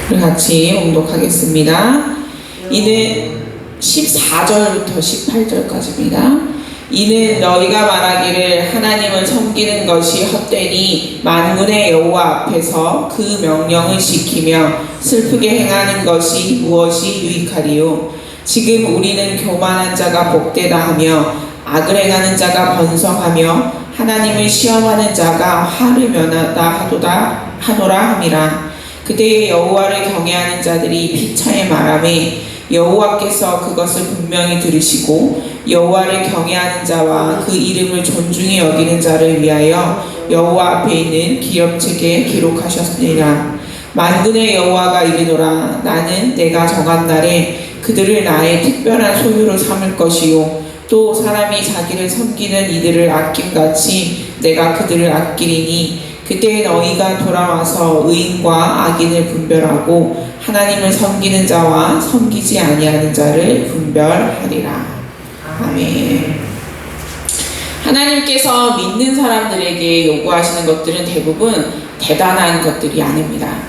우리 같이 봉독하겠습니다. 이는 14절부터 18절까지입니다. 이는 너희가 말하기를 하나님을 섬기는 것이 헛되니 만군의 여호와 앞에서 그 명령을 지키며 슬프게 행하는 것이 무엇이 유익하리요. 지금 우리는 교만한 자가 복되다 하며 악을 행하는 자가 번성하며 하나님을 시험하는 자가 화를 면하다 하노라 함이라. 그때에 여호와를 경외하는 자들이 피차에 말하매 여호와께서 그것을 분명히 들으시고 여호와를 경외하는 자와 그 이름을 존중히 여기는 자를 위하여 여호와 앞에 있는 기념책에 기록하셨느니라. 만군의 여호와가 이르노라. 나는 내가 정한 날에 그들을 나의 특별한 소유로 삼을 것이요 또 사람이 자기를 섬기는 이들을 아낌같이 내가 그들을 아끼리니 그때 너희가 돌아와서 의인과 악인을 분별하고 하나님을 섬기는 자와 섬기지 아니하는 자를 분별하리라. 아멘. 하나님께서 믿는 사람들에게 요구하시는 것들은 대부분 대단한 것들이 아닙니다.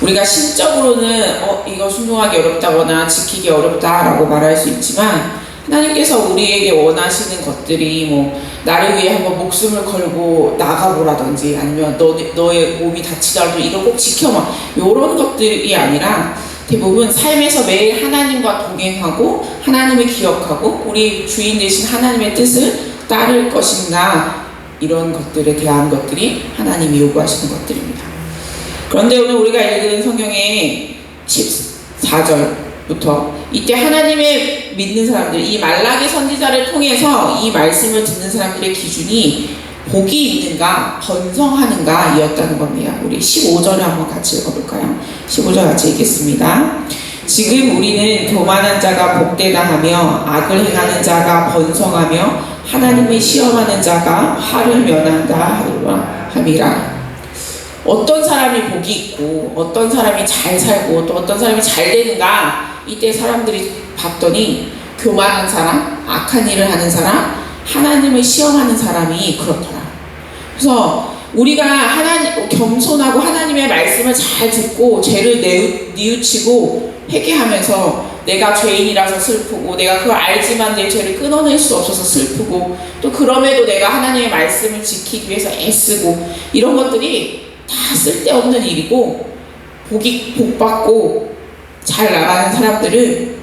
우리가 심적으로는 이거 순종하기 어렵다거나 지키기 어렵다라고 말할 수 있지만 하나님께서 우리에게 원하시는 것들이 나를 위해 한번 목숨을 걸고 나가보라든지 아니면 너의 몸이 다치더라도 이거 꼭 지켜봐 이런 것들이 아니라 대부분 삶에서 매일 하나님과 동행하고 하나님을 기억하고 우리 주인 되신 하나님의 뜻을 따를 것인가 이런 것들에 대한 것들이 하나님이 요구하시는 것들입니다. 그런데 오늘 우리가 읽은 성경의 14절부터 이때 하나님의 믿는 사람들, 이 말라기 선지자를 통해서 이 말씀을 듣는 사람들의 기준이 복이 있는가 번성하는가 이었다는 겁니다. 우리 15절을 한번 같이 읽어볼까요? 15절 같이 읽겠습니다. 지금 우리는 교만한 자가 복되다 하며 악을 행하는 자가 번성하며 하나님을 시험하는 자가 화를 면한다 함이라. 어떤 사람이 복이 있고 어떤 사람이 잘 살고 또 어떤 사람이 잘 되는가 이때 사람들이 봤더니 교만한 사람, 악한 일을 하는 사람, 하나님을 시험하는 사람이 그렇더라. 그래서 우리가 겸손하고 하나님의 말씀을 잘 듣고 죄를 뉘우치고 회개하면서 내가 죄인이라서 슬프고 내가 그걸 알지만 내 죄를 끊어낼 수 없어서 슬프고 또 그럼에도 내가 하나님의 말씀을 지키기 위해서 애쓰고 이런 것들이 다 쓸데없는 일이고 복받고 잘 나가는 사람들은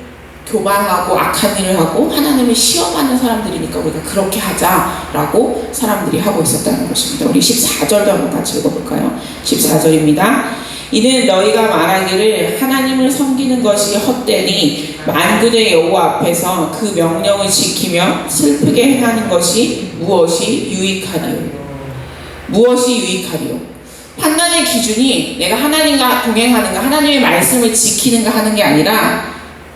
교만하고 악한 일을 하고 하나님을 시험하는 사람들이니까 우리가 그렇게 하자라고 사람들이 하고 있었다는 것입니다. 우리 14절도 한번 같이 읽어볼까요? 14절입니다. 이는 너희가 말하기를 하나님을 섬기는 것이 헛되니 만군의 여호와 앞에서 그 명령을 지키며 슬프게 행하는 것이 무엇이 유익하리요. 무엇이 유익하리요. 판단의 기준이 내가 하나님과 동행하는가 하나님의 말씀을 지키는가 하는 게 아니라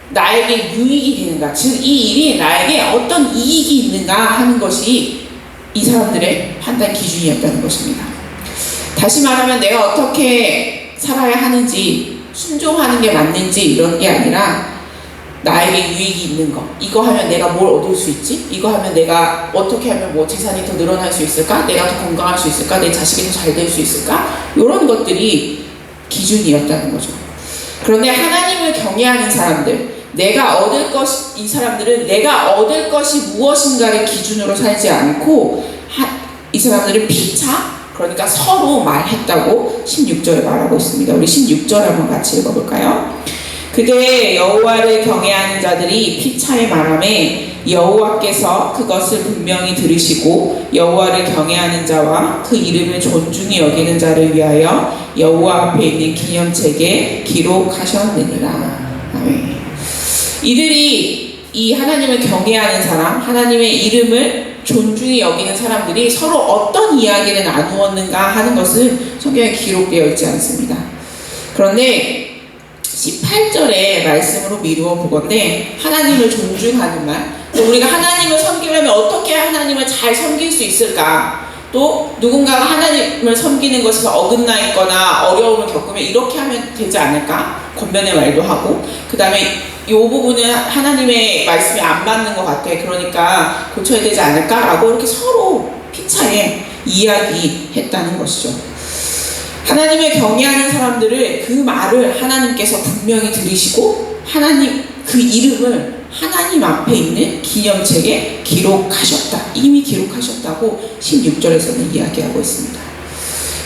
나에게 유익이 되는가, 즉 이 일이 나에게 어떤 이익이 있는가 하는 것이 이 사람들의 판단 기준이었다는 것입니다. 다시 말하면 내가 어떻게 살아야 하는지 순종하는 게 맞는지 이런 게 아니라 나에게 유익이 있는 거, 이거 하면 내가 뭘 얻을 수 있지? 이거 하면 내가 어떻게 하면 재산이 더 늘어날 수 있을까? 내가 더 건강할 수 있을까? 내 자식이 더 잘 될 수 있을까? 이런 것들이 기준이었다는 거죠. 그런데 하나님을 경외하는 사람들, 이 사람들은 내가 얻을 것이 무엇인가를 기준으로 살지 않고 이 사람들은 피차, 그러니까 서로 말했다고 16절에 말하고 있습니다. 우리 16절 한번 같이 읽어볼까요? 그때 여호와를 경외하는 자들이 피차에 말하매 여호와께서 그것을 분명히 들으시고 여호와를 경외하는 자와 그 이름을 존중히 여기는 자를 위하여 여호와 앞에 있는 기념책에 기록하셨느니라. 아멘. 이들이 이 하나님을 경외하는 사람, 하나님의 이름을 존중히 여기는 사람들이 서로 어떤 이야기를 나누었는가 하는 것은 성경에 기록되어 있지 않습니다. 그런데 18절의 말씀으로 미루어 보건대 하나님을 존중하는 말, 또 우리가 하나님을 섬기려면 어떻게 하나님을 잘 섬길 수 있을까, 또 누군가가 하나님을 섬기는 것에서 어긋나 있거나 어려움을 겪으면 이렇게 하면 되지 않을까 권면의 말도 하고, 그 다음에 이 부분은 하나님의 말씀이 안 맞는 것 같아, 그러니까 고쳐야 되지 않을까 라고 이렇게 서로 피차에 이야기했다는 것이죠. 하나님을 경외하는 사람들을 그 말을 하나님께서 분명히 들으시고 하나님 그 이름을 하나님 앞에 있는 기념책에 기록하셨다. 이미 기록하셨다고 16절에서는 이야기하고 있습니다.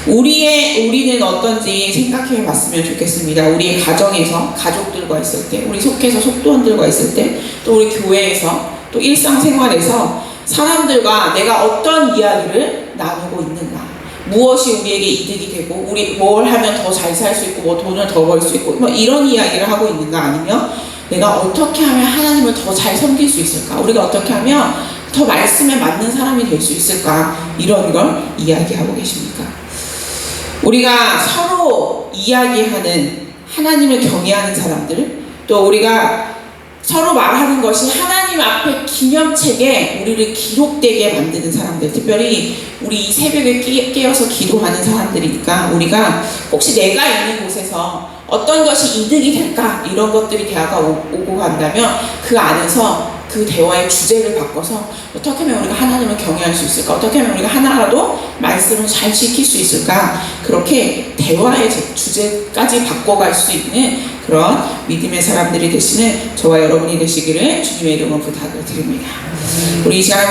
우리는 어떤지 생각해 봤으면 좋겠습니다. 우리의 가정에서 가족들과 있을 때, 우리 속해서 속도원들과 있을 때, 또 우리 교회에서, 또 일상생활에서 사람들과 내가 어떤 이야기를 나누고 있는가, 무엇이 우리에게 이득이 되고 우리 뭘 하면 더 잘 살 수 있고 뭐 돈을 더 벌 수 있고 뭐 이런 이야기를 하고 있는가, 아니면 내가 어떻게 하면 하나님을 더 잘 섬길 수 있을까, 우리가 어떻게 하면 더 말씀에 맞는 사람이 될 수 있을까, 이런 걸 이야기하고 계십니까? 우리가 서로 이야기하는 하나님을 경외하는 사람들, 또 우리가 서로 말하는 것이 하나님 앞에 기념책에 우리를 기록되게 만드는 사람들, 특별히 우리 이 새벽에 깨어서 기도하는 사람들이니까 우리가 혹시 내가 있는 곳에서 어떤 것이 이득이 될까, 이런 것들이 대화가 오고 간다면 그 안에서 그 대화의 주제를 바꿔서 어떻게 하면 우리가 하나님을 경외할 수 있을까, 어떻게 하면 우리가 하나라도 말씀을 잘 지킬 수 있을까, 그렇게 대화의 주제까지 바꿔갈 수 있는 그런 믿음의 사람들이 되시는 저와 여러분이 되시기를 주님의 이름으로 부탁을 드립니다. 우리 이 시간